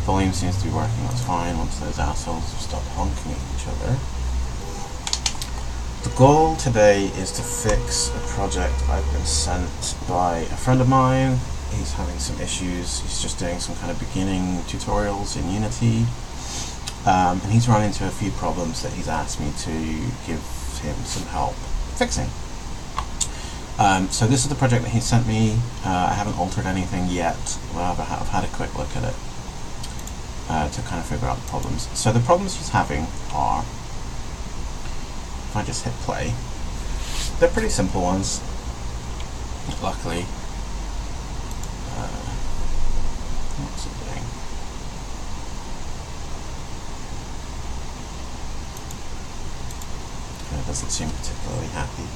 Volume seems to be working, that's fine, once those assholes stop honking at each other. The goal today is to fix a project I've been sent by a friend of mine. He's having some issues, he's just doing some kind of beginning tutorials in Unity, and he's run into a few problems that he's asked me to give him some help fixing. So this is the project that he sent me. I haven't altered anything yet, well, I've had a quick look at it to kind of figure out the problems. So the problems he's having are, if I just hit play, they're pretty simple ones, luckily. What's it doing? It doesn't seem particularly happy.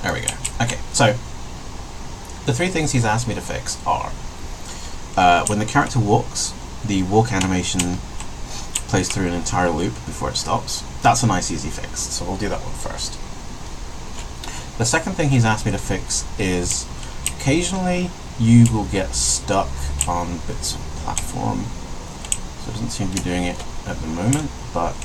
There we go. Okay, so the three things he's asked me to fix are when the character walks, the walk animation plays through an entire loop before it stops. That's a nice easy fix, so we'll do that one first. The second thing he's asked me to fix is occasionally you will get stuck on bits of platform. So it doesn't seem to be doing it at the moment, but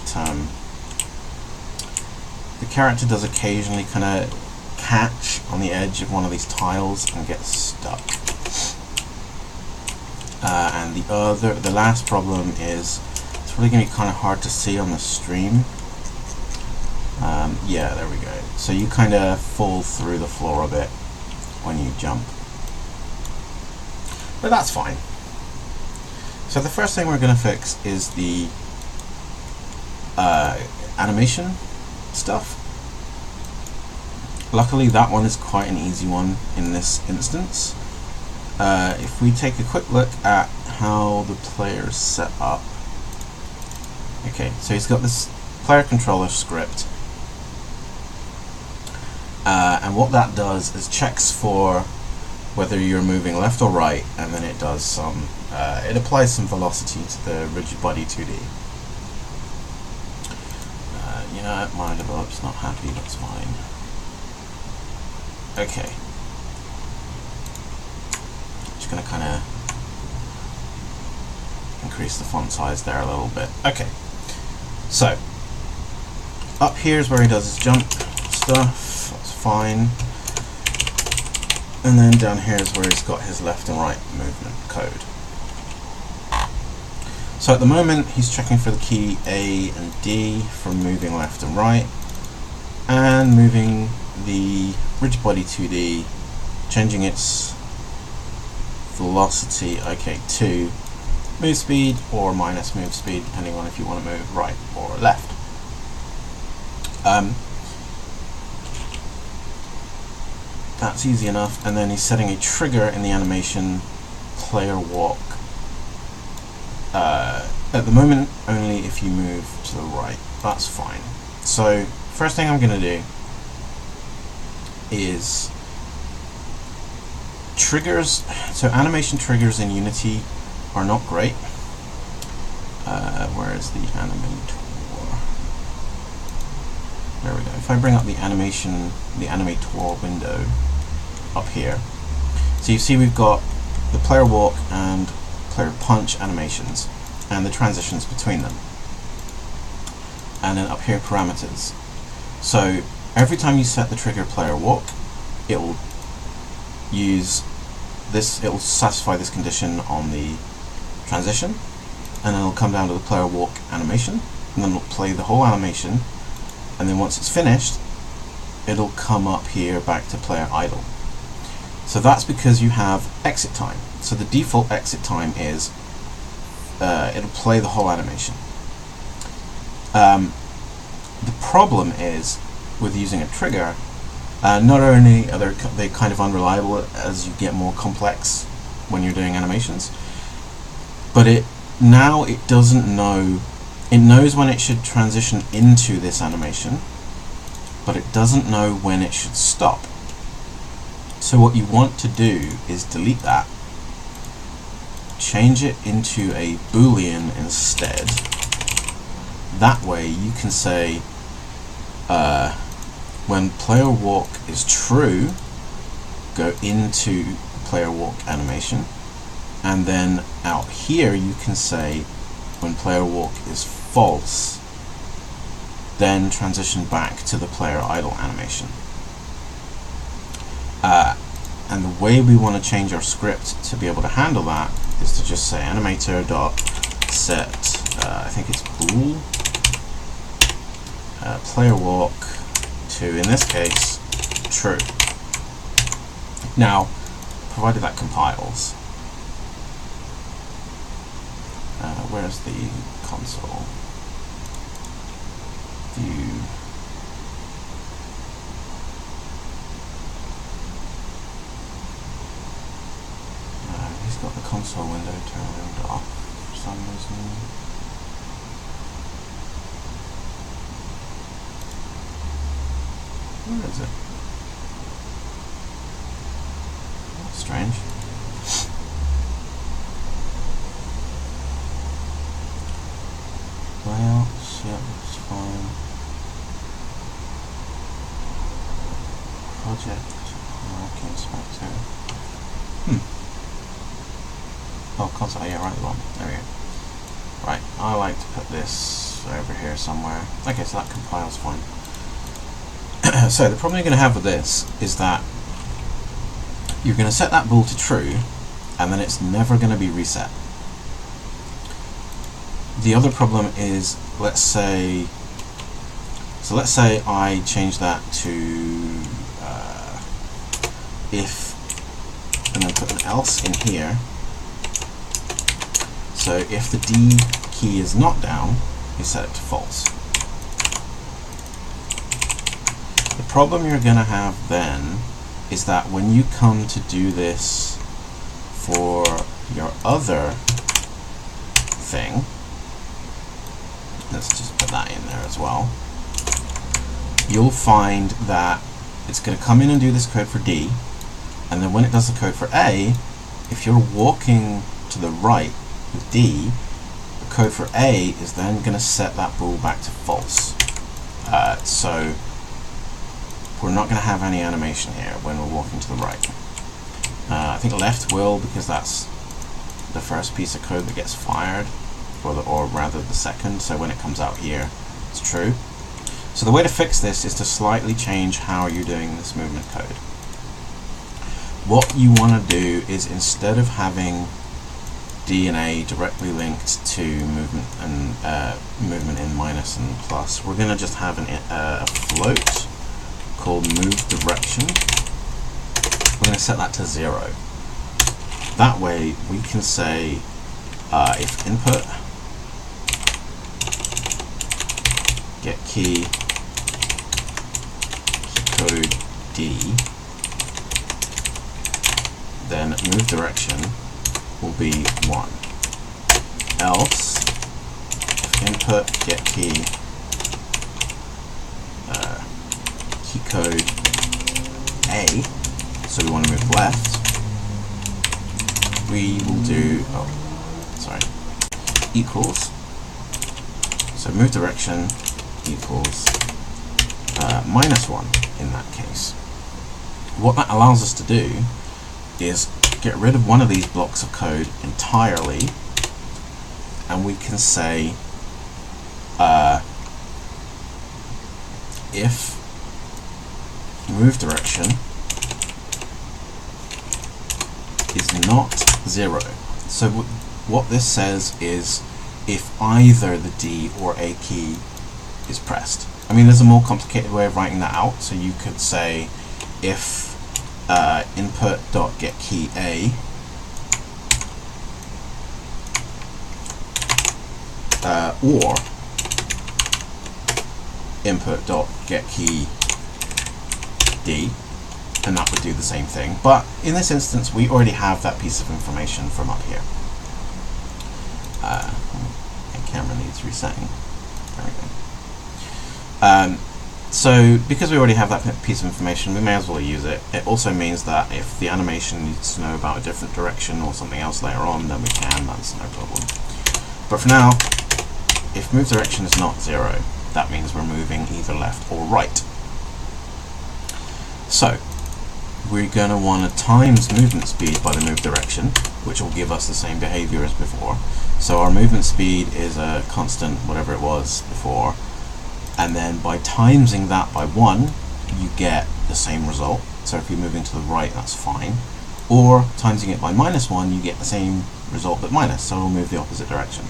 the character does occasionally kind of catch on the edge of one of these tiles and get stuck. And the last problem is it's really going to be kind of hard to see on the stream. Yeah, there we go. So you kind of fall through the floor a bit when you jump. But that's fine. So the first thing we're going to fix is the animation stuff. Luckily that one is quite an easy one in this instance. If we take a quick look at how the player's set up. Okay, so he's got this player controller script. And what that does is checks for whether you're moving left or right, and then it does some, it applies some velocity to the rigid body 2D. You know, my developer's not happy, that's fine. Okay. Just gonna kind of increase the font size there a little bit. Okay. So, up here is where he does his jump stuff, that's fine. And then down here is where he's got his left and right movement code. So at the moment he's checking for the key A and D for moving left and right, and moving the rigid body 2D, changing its velocity, okay, to move speed or minus move speed, depending on if you want to move right or left. That's easy enough, and then he's setting a trigger in the animation player walk. At the moment, only if you move to the right. That's fine. So, first thing I'm going to do is triggers. So animation triggers in Unity are not great. Where is the animator? There we go. If I bring up the animator window up here, so you see we've got the player walk and player punch animations and the transitions between them, and then up here parameters. So every time you set the trigger player walk, it will use this, it will satisfy this condition on the transition, and then it'll come down to the player walk animation, and then it'll play the whole animation, and then once it's finished, it'll come up here back to player idle. So that's because you have exit time. So the default exit time is it'll play the whole animation. The problem is with using a trigger, not only are they kind of unreliable as you get more complex when you're doing animations, but it doesn't know. It knows when it should transition into this animation, but it doesn't know when it should stop. So what you want to do is delete that, change it into a Boolean instead. That way you can say when player walk is true, go into the player walk animation, and then out here you can say when player walk is false, then transition back to the player idle animation. And the way we want to change our script to be able to handle that is to just say animator dot set, I think it's bool, player walk to, in this case, true. Now, provided that compiles, where's the console view? He's got the console window turned off for some reason. Where is it? That's strange. Layouts, yeah, that's fine. Project, working inspector. Oh, console, yeah, right one. There we go. Right, I like to put this over here somewhere. Okay, so that compiles fine. So the problem you're going to have with this is that you're going to set that bool to true, and then it's never going to be reset. The other problem is, let's say I change that to if, and then put an else in here. So if the D key is not down, you set it to false. The problem you're going to have then is that when you come to do this for your other thing, let's just put that in there as well, you'll find that it's going to come in and do this code for D, and then when it does the code for A, if you're walking to the right with D, the code for A is then going to set that bool back to false. So we're not going to have any animation here when we're walking to the right. I think left will, because that's the first piece of code that gets fired, or rather the second, so when it comes out here it's true. So the way to fix this is to slightly change how you're doing this movement code. What you want to do is, instead of having D and A directly linked to movement and movement in minus and plus, we're going to just have a float called move direction. We're going to set that to 0. That way we can say if input get key code D, then move direction will be 1. Else, if input get key code A, so we want to move left, we will do equals, so move direction equals -1 in that case. What that allows us to do is get rid of one of these blocks of code entirely, and we can say if move direction is not 0. So what this says is if either the D or A key is pressed. I mean, there's a more complicated way of writing that out, so you could say if input.getKey A or input.getKey D, and that would do the same thing. But in this instance, we already have that piece of information from up here. My camera needs resetting. There we go. So because we already have that piece of information, we may as well use it. It also means that if the animation needs to know about a different direction or something else later on, then we can, that's no problem. But for now, if move direction is not 0, that means we're moving either left or right. So we're going to want to times movement speed by the move direction, which will give us the same behavior as before. So our movement speed is a constant, whatever it was before, and then by timesing that by 1, you get the same result. So if you're moving to the right, that's fine. Or timesing it by -1, you get the same result but minus, so it'll move the opposite direction.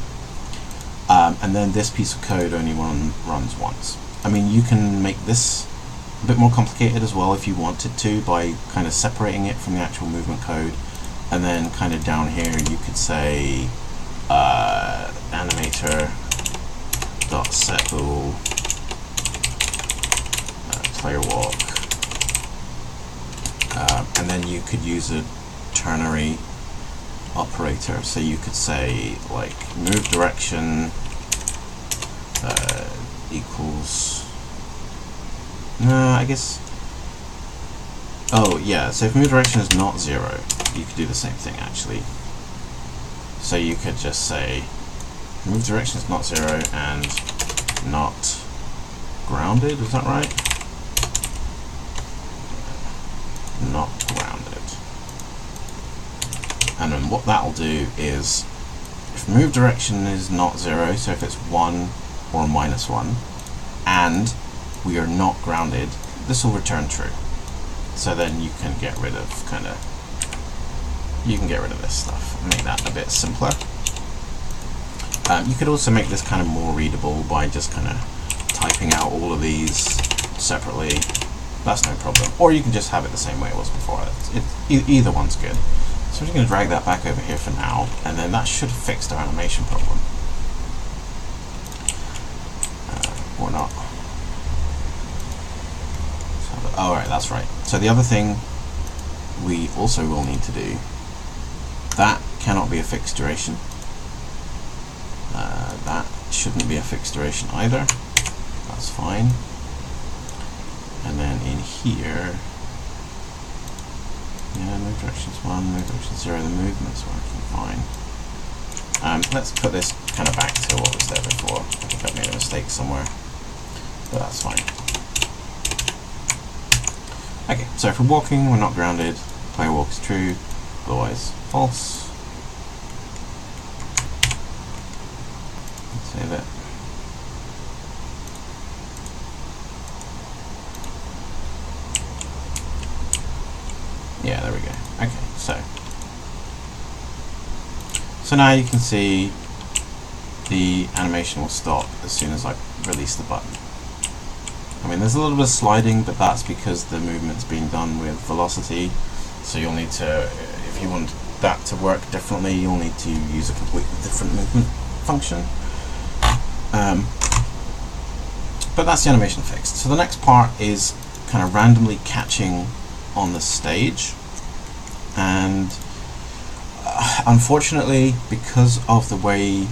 And then this piece of code only runs once. I mean, you can make this a bit more complicated as well if you wanted to, by kind of separating it from the actual movement code, and then kind of down here you could say animator dot set bool player walk, and then you could use a ternary operator. So you could say like move direction equals, no, I guess, oh yeah, so if move direction is not 0, you could do the same thing actually. So you could just say move direction is not 0 and not grounded, is that right? Not grounded. And then what that'll do is, if move direction is not 0, so if it's 1 or -1, and we are not grounded, this will return true. So then you can get rid of this stuff and make that a bit simpler. You could also make this kind of more readable by just kind of typing out all of these separately. That's no problem. Or you can just have it the same way it was before. Either one's good. So we're just going to drag that back over here for now, and then that should have fixed our animation problem. Or not. Oh, right, that's right. So the other thing we also will need to do, that cannot be a fixed duration. That shouldn't be a fixed duration either. That's fine. And then in here, yeah, move direction's 1, move direction's 0, the movement's working fine. Let's put this kind of back to what was there before. I think I've made a mistake somewhere, but that's fine. Okay, so if we're walking, we're not grounded, player walk is true, otherwise false. Let's save it. Yeah, there we go. Okay, so now you can see the animation will stop as soon as I release the button. I mean, there's a little bit of sliding, but that's because the movement's being done with velocity. So you'll need to, if you want that to work differently, you'll need to use a completely different movement function. But that's the animation fixed. So the next part is kind of randomly catching on the stage, and unfortunately, because of the way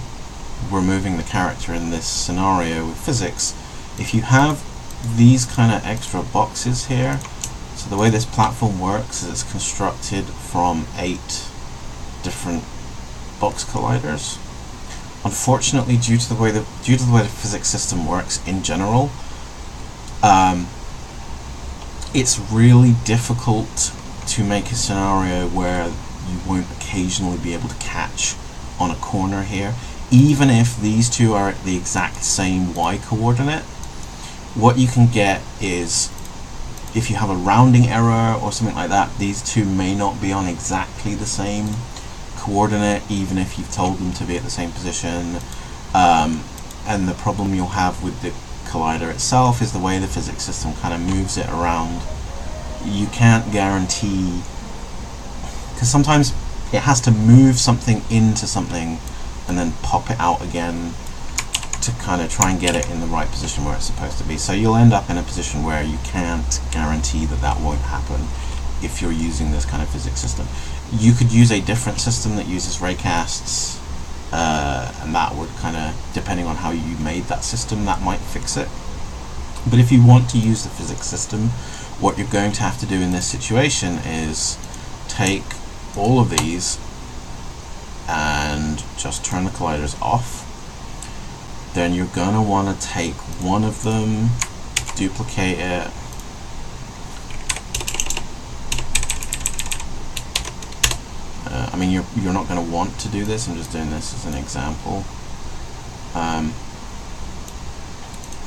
we're moving the character in this scenario with physics, if you have these kind of extra boxes here, so the way this platform works is it's constructed from 8 different box colliders. Unfortunately, due to the way the physics system works in general, it's really difficult to make a scenario where you won't occasionally be able to catch on a corner here, even if these two are at the exact same y coordinate. What you can get is, if you have a rounding error or something like that, these two may not be on exactly the same coordinate, even if you've told them to be at the same position. And the problem you'll have with the collider itself is the way the physics system kind of moves it around. You can't guarantee, because sometimes it has to move something into something and then pop it out again to kind of try and get it in the right position where it's supposed to be. So you'll end up in a position where you can't guarantee that that won't happen if you're using this kind of physics system. You could use a different system that uses raycasts, and that would kind of, depending on how you made that system, that might fix it. But if you want to use the physics system, what you're going to have to do in this situation is take all of these and just turn the colliders off. Then you're going to want to take one of them, duplicate it, I mean, you're not going to want to do this. I'm just doing this as an example.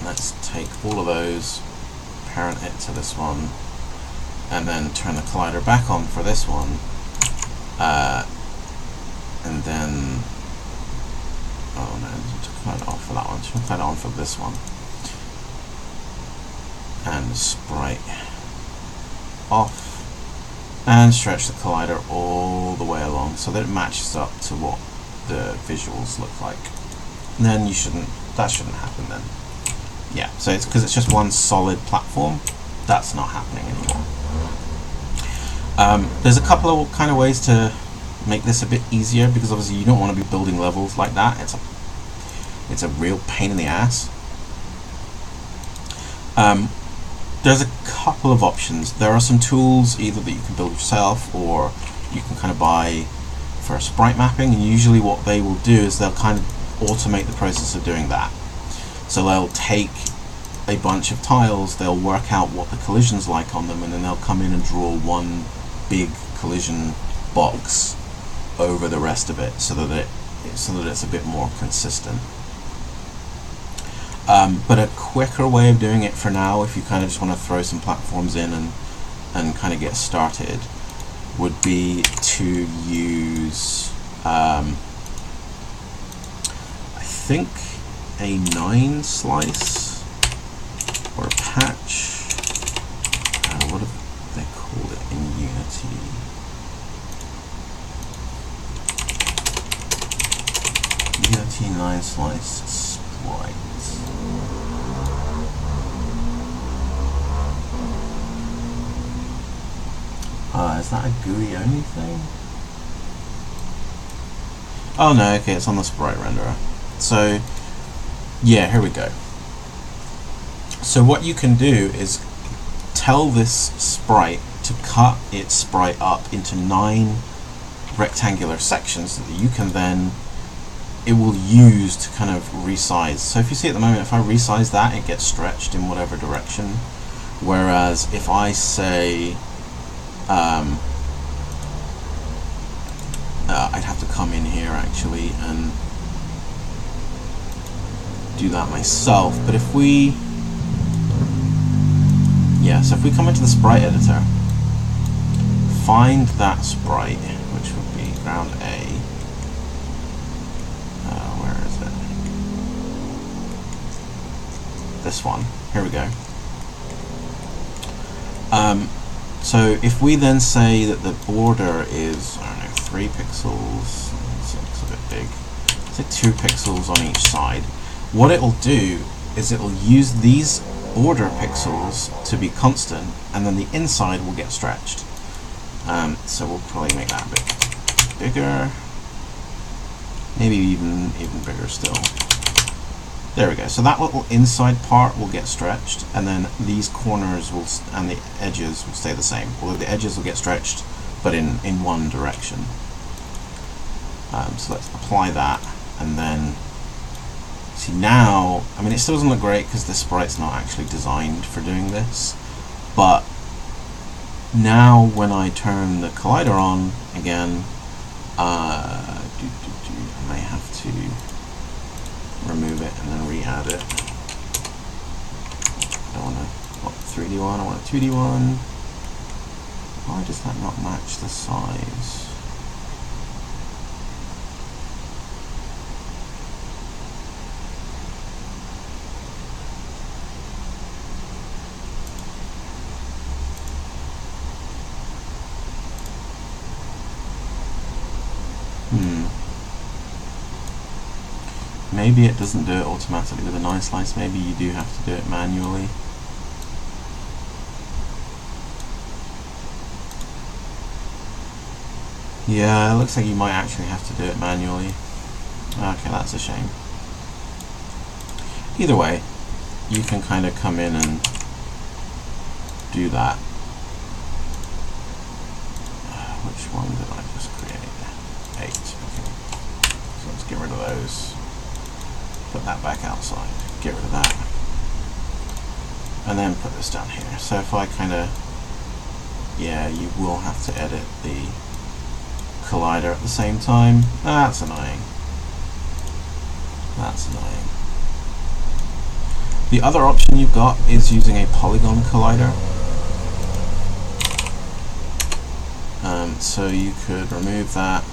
Let's take all of those, parent it to this one, and then turn the collider back on for this one, and then, oh no, turn it off for that one, turn it on for this one, and sprite off, and stretch the collider all the way along so that it matches up to what the visuals look like. And then that shouldn't happen then. Yeah, so it's because it's just one solid platform, that's not happening anymore. There's a couple of kind of ways to make this a bit easier, because obviously you don't want to be building levels like that. It's a real pain in the ass. There's a couple of options. There are some tools either that you can build yourself or you can kind of buy for sprite mapping, and usually what they will do is they'll kind of automate the process of doing that. So they'll take a bunch of tiles, they'll work out what the collision's like on them, and then they'll come in and draw one big collision box over the rest of it so that it's a bit more consistent. But a quicker way of doing it for now, if you kind of just want to throw some platforms in and kind of get started, would be to use I think a 9 slice or a patch. What have they called it in Unity? Unity 9 slice sprite. Is that a GUI only thing? Oh no, okay, it's on the sprite renderer. So yeah, here we go. So what you can do is tell this sprite to cut its sprite up into 9 rectangular sections that you can then, it will use to kind of resize. So if you see at the moment, if I resize that, it gets stretched in whatever direction. Whereas if I say, I'd have to come in here actually and do that myself, but if we, so if we come into the sprite editor, find that sprite, which would be ground A, where is it? This one, here we go. So if we then say that the border is, I don't know, 3 pixels, so it's a bit big, say 2 pixels on each side, what it will do is it will use these border pixels to be constant, and then the inside will get stretched. So we'll probably make that a bit bigger, maybe even bigger still. There we go. So that little inside part will get stretched, and then these corners will and the edges will stay the same. Although the edges will get stretched, but in one direction. So let's apply that, and then see now. I mean, it still doesn't look great because the sprite's not actually designed for doing this. But now, when I turn the collider on again, I may have to remove it and then re-add it. I don't want a 3D one, I want a 2D one. Why does that not match the size? Maybe it doesn't do it automatically with a 9 slice, maybe you do have to do it manually. Yeah, it looks like you might actually have to do it manually. Okay, that's a shame. Either way, you can kind of come in and do that. Which one did I just create? 8. Okay. So let's get rid of those. Put that back outside. Get rid of that. And then put this down here. So if I kind of, you will have to edit the collider at the same time. That's annoying. That's annoying. The other option you've got is using a polygon collider. So you could remove that,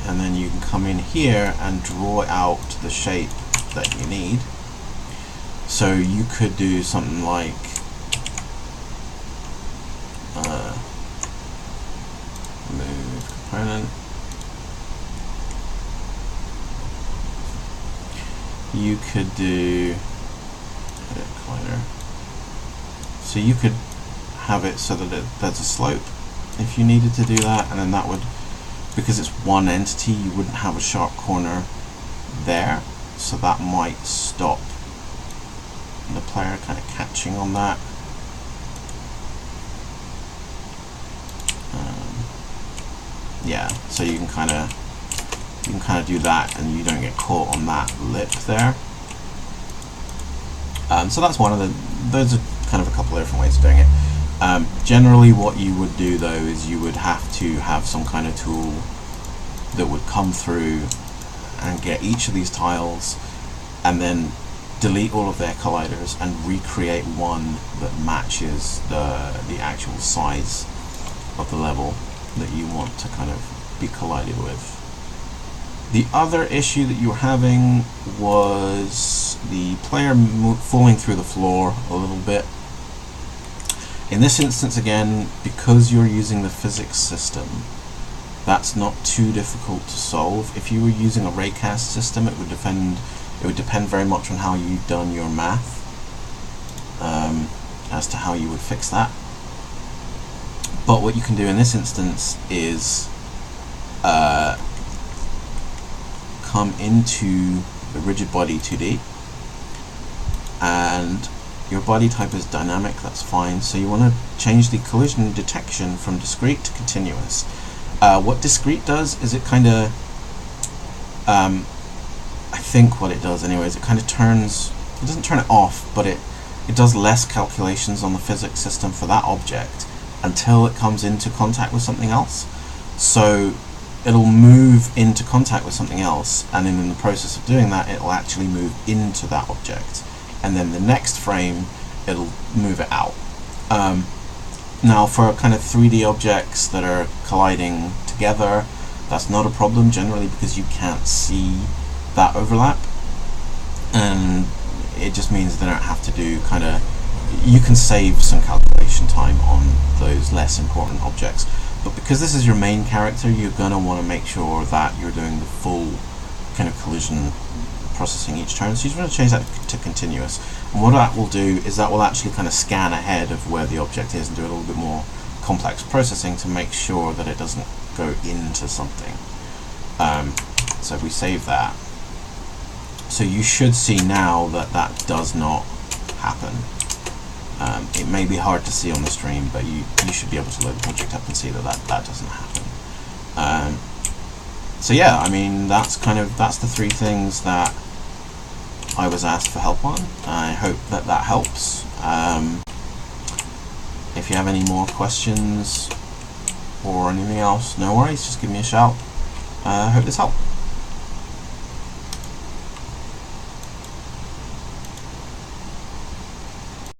and then you can come in here and draw out the shape that you need. So you could do something like move component. You could do edit collider. So you could have it so that there's a slope if you needed to do that, and then that would, because it's one entity, you wouldn't have a sharp corner there, so that might stop the player kind of catching on that. Yeah, so you can kind of do that, and you don't get caught on that lip there. So that's one of the. Those are kind of a couple of different ways of doing it. Generally, what you would do though is you would have to have some kind of tool that would come through and get each of these tiles, and then delete all of their colliders and recreate one that matches the actual size of the level that you want to kind of be collided with. The other issue that you were having was the player falling through the floor a little bit. In this instance, again, because you're using the physics system, that's not too difficult to solve. If you were using a raycast system, it would depend very much on how you've done your math as to how you would fix that. But what you can do in this instance is come into the rigid body 2D, and your body type is dynamic, that's fine. So you want to change the collision detection from discrete to continuous. What discrete does is it kind of, I think what it does anyways, it kind of turns, it doesn't turn it off, but it does less calculations on the physics system for that object until it comes into contact with something else. So it'll move into contact with something else, and then in the process of doing that, it'll actually move into that object, and then the next frame it'll move it out. Now for kind of 3D objects that are colliding together, that's not a problem generally, because you can't see that overlap, and it just means they don't have to do kind of, you can save some calculation time on those less important objects. But because this is your main character, you're going to want to make sure that you're doing the full kind of collision processing each turn. So you just want to change that to continuous. And what that will do is that will actually kind of scan ahead of where the object is and do a little bit more complex processing to make sure that it doesn't go into something. So if we save that, so you should see now that that does not happen. It may be hard to see on the stream, but you should be able to load the project up and see that that doesn't happen. So yeah, I mean, that's the three things that I was asked for help on. I hope that helps. If you have any more questions or anything else, no worries, just give me a shout. I hope this helped.